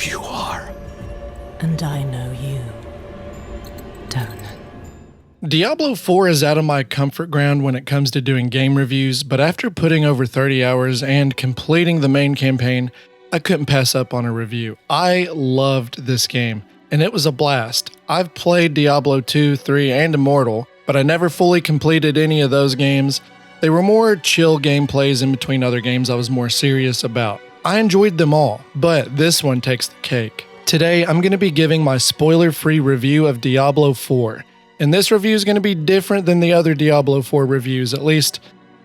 you are. And I know you, don't. Diablo 4 is out of my comfort ground when it comes to doing game reviews, but after putting over 30 hours and completing the main campaign, I couldn't pass up on a review. I loved this game, and it was a blast. I've played Diablo 2, 3, and Immortal, but I never fully completed any of those games. They were more chill gameplays in between other games I was more serious about. I enjoyed them all, but this one takes the cake. Today, I'm going to be giving my spoiler-free review of Diablo 4. And this review is going to be different than the other Diablo 4 reviews, at least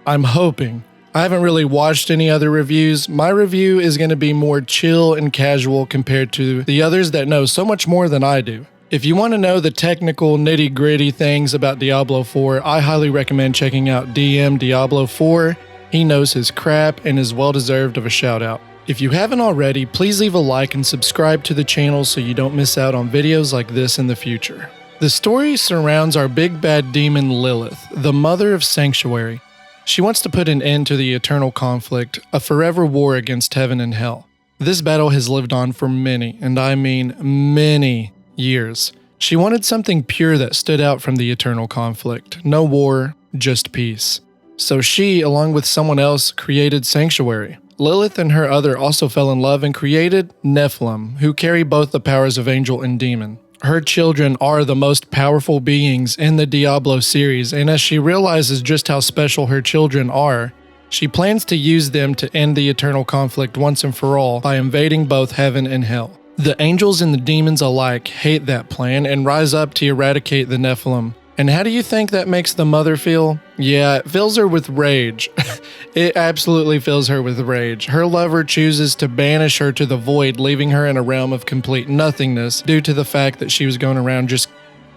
I'm hoping. I haven't really watched any other reviews. My review is going to be more chill and casual compared to the others that know so much more than I do. If you want to know the technical nitty-gritty things about Diablo 4, I highly recommend checking out DM Diablo 4. He knows his crap and is well deserved of a shout out. If you haven't already, please leave a like and subscribe to the channel so you don't miss out on videos like this in the future. The story surrounds our big bad demon Lilith, the mother of Sanctuary. She wants to put an end to the eternal conflict, a forever war against heaven and hell. This battle has lived on for many, and I mean many, years. She wanted something pure that stood out from the eternal conflict. No war, just peace. So she, along with someone else, created Sanctuary. Lilith and her other also fell in love and created Nephilim, who carry both the powers of angel and demon. Her children are the most powerful beings in the Diablo series, and as she realizes just how special her children are, she plans to use them to end the eternal conflict once and for all by invading both heaven and hell. The angels and the demons alike hate that plan and rise up to eradicate the Nephilim. And how do you think that makes the mother feel? Yeah, it fills her with rage. It absolutely fills her with rage. Her lover chooses to banish her to the void, leaving her in a realm of complete nothingness due to the fact that she was going around just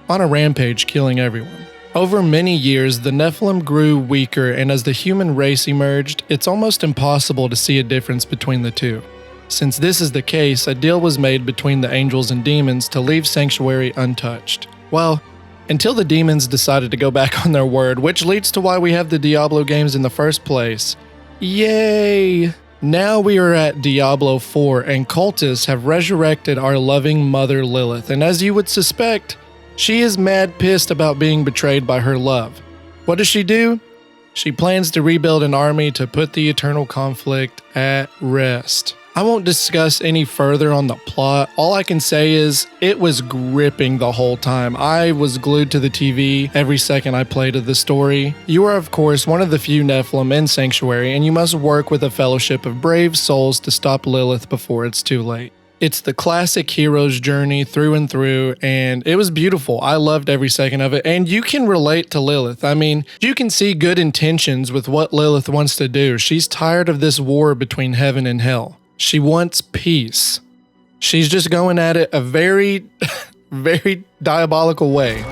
on a rampage killing everyone. Over many years, the Nephilim grew weaker, and as the human race emerged, it's almost impossible to see a difference between the two. Since this is the case, a deal was made between the angels and demons to leave Sanctuary untouched. Well, until the demons decided to go back on their word, which leads to why we have the Diablo games in the first place. Yay! Now we are at Diablo 4, and cultists have resurrected our loving mother Lilith, and as you would suspect, she is mad pissed about being betrayed by her love. What does she do? She plans to rebuild an army to put the eternal conflict at rest. I won't discuss any further on the plot. All I can say is it was gripping the whole time. I was glued to the TV every second I played of the story. You are, of course, one of the few Nephilim in Sanctuary, and you must work with a fellowship of brave souls to stop Lilith before it's too late. It's the classic hero's journey through and through, and it was beautiful. I loved every second of it, and you can relate to Lilith. I mean, you can see good intentions with what Lilith wants to do. She's tired of this war between heaven and hell. She wants peace. She's just going at it a very, very diabolical way.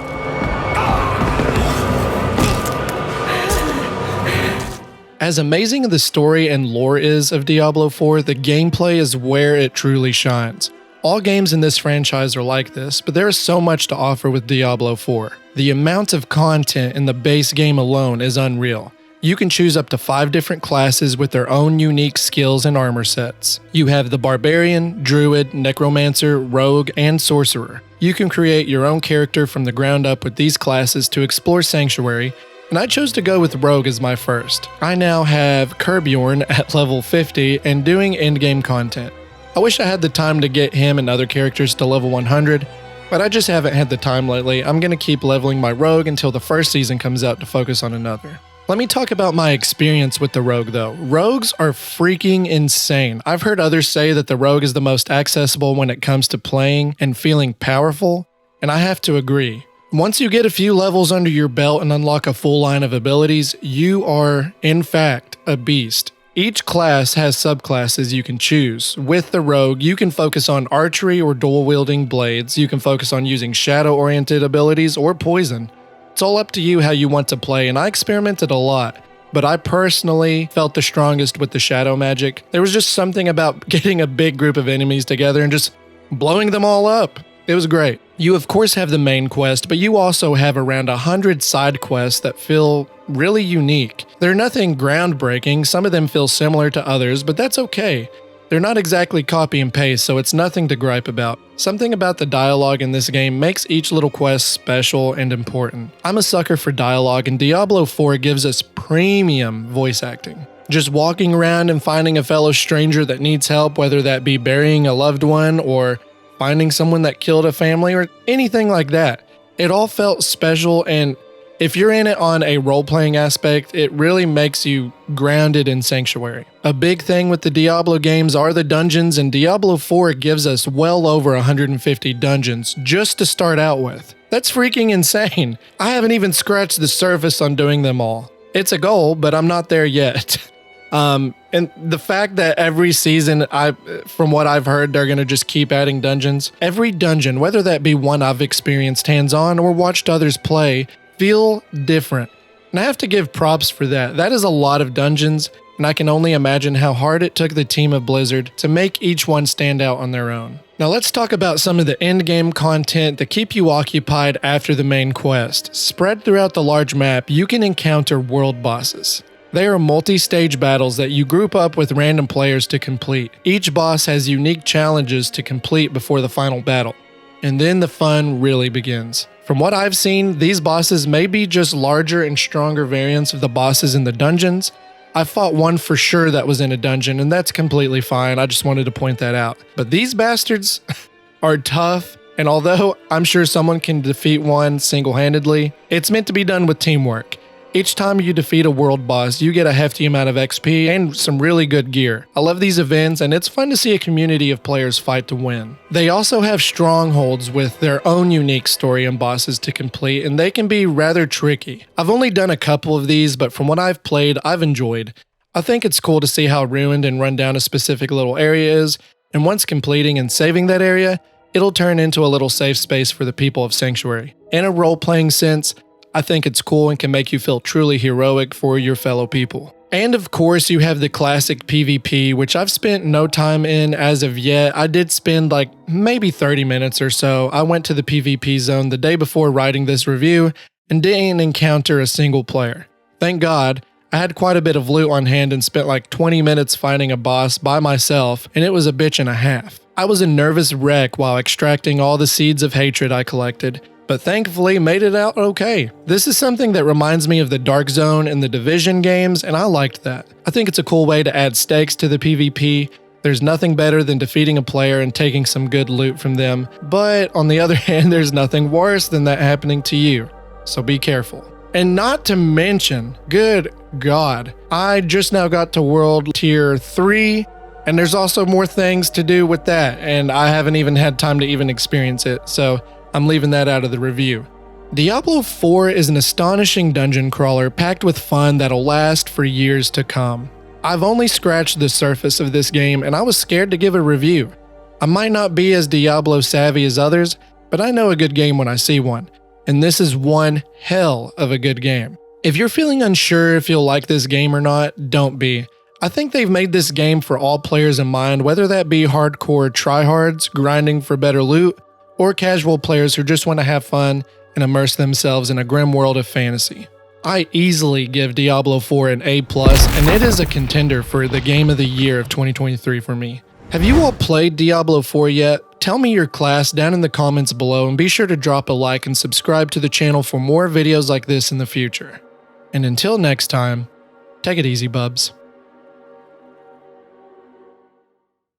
As amazing as the story and lore is of Diablo 4, the gameplay is where it truly shines. All games in this franchise are like this, but there is so much to offer with Diablo 4. The amount of content in the base game alone is unreal. You can choose up to 5 different classes with their own unique skills and armor sets. You have the Barbarian, Druid, Necromancer, Rogue, and Sorcerer. You can create your own character from the ground up with these classes to explore Sanctuary, and I chose to go with Rogue as my first. I now have Kerbjorn at level 50 and doing endgame content. I wish I had the time to get him and other characters to level 100, but I just haven't had the time lately. I'm going to keep leveling my Rogue until the first season comes out to focus on another. Let me talk about my experience with the Rogue though. Rogues are freaking insane. I've heard others say that the Rogue is the most accessible when it comes to playing and feeling powerful, and I have to agree. Once you get a few levels under your belt and unlock a full line of abilities, you are, in fact, a beast. Each class has subclasses you can choose. With the Rogue, you can focus on archery or dual-wielding blades, you can focus on using shadow-oriented abilities or poison. It's all up to you how you want to play, and I experimented a lot, but I personally felt the strongest with the shadow magic. There was just something about getting a big group of enemies together and just blowing them all up. It was great. You of course have the main quest, but you also have around 100 side quests that feel really unique. They're nothing groundbreaking, some of them feel similar to others, but that's okay. They're not exactly copy and paste, so it's nothing to gripe about. Something about the dialogue in this game makes each little quest special and important. I'm a sucker for dialogue, and Diablo 4 gives us premium voice acting. Just walking around and finding a fellow stranger that needs help, whether that be burying a loved one or finding someone that killed a family or anything like that. It all felt special, and if you're in it on a role-playing aspect, it really makes you grounded in Sanctuary. A big thing with the Diablo games are the dungeons, and Diablo 4 gives us well over 150 dungeons just to start out with. That's freaking insane. I haven't even scratched the surface on doing them all. It's a goal, but I'm not there yet. And the fact that every season, from what I've heard, they're going to just keep adding dungeons. Every dungeon, whether that be one I've experienced hands-on or watched others play, feel different. And I have to give props for that. That is a lot of dungeons, and I can only imagine how hard it took the team of Blizzard to make each one stand out on their own. Now let's talk about some of the endgame content that keep you occupied after the main quest. Spread throughout the large map, you can encounter world bosses. They are multi-stage battles that you group up with random players to complete. Each boss has unique challenges to complete before the final battle. And then the fun really begins. From what I've seen, these bosses may be just larger and stronger variants of the bosses in the dungeons. I fought one for sure that was in a dungeon, and that's completely fine. I just wanted to point that out. But these bastards are tough, and although I'm sure someone can defeat one single-handedly, it's meant to be done with teamwork. Each time you defeat a world boss, you get a hefty amount of XP and some really good gear. I love these events, and it's fun to see a community of players fight to win. They also have strongholds with their own unique story and bosses to complete, and they can be rather tricky. I've only done a couple of these, but from what I've played, I've enjoyed. I think it's cool to see how ruined and run down a specific little area is, and once completing and saving that area, it'll turn into a little safe space for the people of Sanctuary. In a role-playing sense, I think it's cool and can make you feel truly heroic for your fellow people. And of course, you have the classic PvP, which I've spent no time in as of yet. I did spend like maybe 30 minutes or so. I went to the PvP zone the day before writing this review and didn't encounter a single player. Thank God, I had quite a bit of loot on hand and spent like 20 minutes fighting a boss by myself, and it was a bitch and a half. I was a nervous wreck while extracting all the seeds of hatred I collected, but thankfully made it out okay. This is something that reminds me of the Dark Zone and the Division games, and I liked that. I think it's a cool way to add stakes to the PvP. There's nothing better than defeating a player and taking some good loot from them, but on the other hand, there's nothing worse than that happening to you, so be careful. And not to mention, good God, I just now got to World Tier 3, and there's also more things to do with that, and I haven't even had time to even experience it, so I'm leaving that out of the review. Diablo 4 is an astonishing dungeon crawler packed with fun that'll last for years to come. I've only scratched the surface of this game, and I was scared to give a review. I might not be as Diablo savvy as others, but I know a good game when I see one, and this is one hell of a good game. If you're feeling unsure if you'll like this game or not, don't be. I think they've made this game for all players in mind, whether that be hardcore tryhards grinding for better loot, or casual players who just want to have fun and immerse themselves in a grim world of fantasy. I easily give Diablo 4 an A+, and it is a contender for the Game of the Year of 2023 for me. Have you all played Diablo 4 yet? Tell me your class down in the comments below, and be sure to drop a like and subscribe to the channel for more videos like this in the future. And until next time, take it easy, bubs.